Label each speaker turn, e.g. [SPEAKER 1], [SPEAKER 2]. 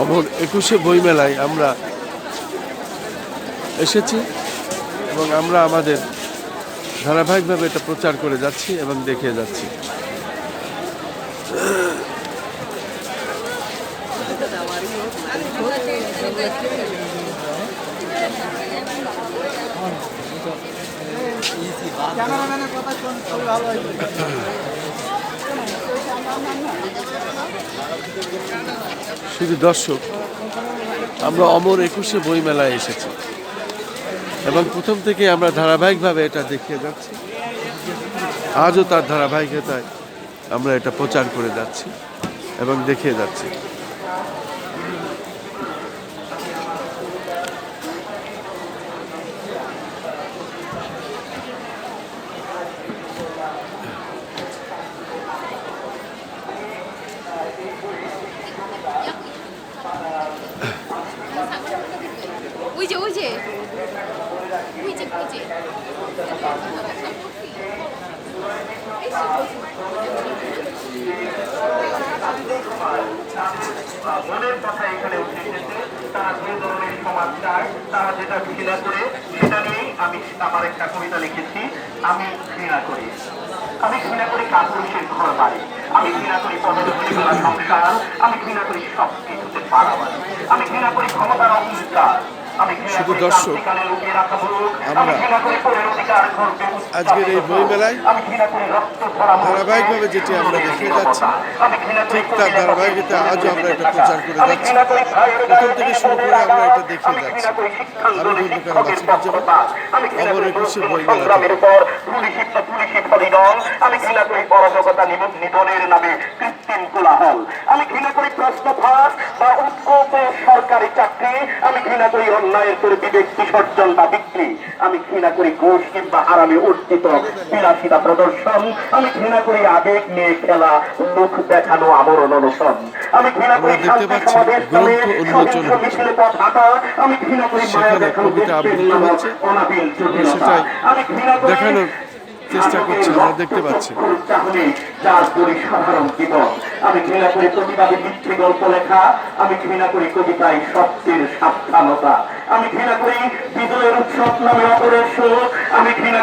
[SPEAKER 1] অমর ২১শে বইমেলায় আমরা এসেছি এবং আমরা আমাদের ধারাবাহিকভাবে এটা প্রচার করে যাচ্ছি এবং দেখিয়ে যাচ্ছি। শুধু দর্শক, আমরা অমর ২১শে বইমেলায় এসেছি এবং প্রথম থেকে আমরা ধারাবাহিকভাবে এটা দেখিয়ে যাচ্ছি। আজও তার ধারাবাহিকতায় আমরা এটা প্রচার করে যাচ্ছি এবং দেখিয়ে যাচ্ছি।
[SPEAKER 2] ওই যে ওই যে ওই যে ওই যে
[SPEAKER 3] মনের কথা এখানে উঠে এসেছে। তারা যে ধরনের সমাজ চায়, তারা যেটা ঘৃণা করে, সেটা নিয়েই আমি আমার একটা কবিতা লিখেছি। আমি ঘৃণা করি, আমি ঘৃণা করি কাপুরুষের ঘর বাড়ি, আমি ঘৃণা করি পদধূলিমালা সংসার, আমি ঘৃণা করি সব কিছুতে বাড়াবাড়ি, আমি ঘৃণা করি ক্ষমতার অহংকার,
[SPEAKER 1] শুধু দর্শক, আমরা আজকের এই বইমেলায় ধারাবাহিকভাবে যেটি আমরা দেখিয়ে যাচ্ছি, ঠিক তার ধারাবাহিকতা আজও আমরা এটা প্রচার করে যাচ্ছি। প্রথম থেকে শুরু করে আমরা এটা দেখিয়ে যাচ্ছি। আমি খন্দকার মাসুদুজ্জামান, অমর ২১শে বইমেলা থেকে।
[SPEAKER 3] আমি ঘৃণা করি পরজগতা নিধনের নামে কৃত্রিম কোলাহল, আমি ঘৃণা করি প্রশ্ন ফাঁস বা উৎকোপ সরকারি চাকরি, আমি ঘৃণা করি অন্যায়ের করে বিবেক বিসর্জন বা বিক্রি, আমি ঘৃণা করি ঘুষ কিংবা আরামে অর্জিত বিলাসিতা প্রদর্শন, আমি ঘৃণা করি আবেগ নিয়ে খেলা, মুখ দেখানো আমরণ অনশন, আমি ঘৃণা করি শান্তি সমাবেশ নামে সহিংস মিছিলে পথ হাঁটা, আমি ঘৃণা করি মায়া দেখানো অনাবিল জটিলতা, আমি ঘৃণা করি
[SPEAKER 1] দেখানোর চেষ্টা করছি, আমরা দেখতে পাচ্ছি।
[SPEAKER 3] যার সাধারণ জীবন, আমি ঘৃণা করি প্রতিবাদী মিথ্যে গল্প লেখা, আমি ঘৃণা করি কবিতায় সত্যের সাবধানতা, আমি ঘৃণা করি বিজয়ের উৎসব নামে অপরের শোক, আমি ঘৃণা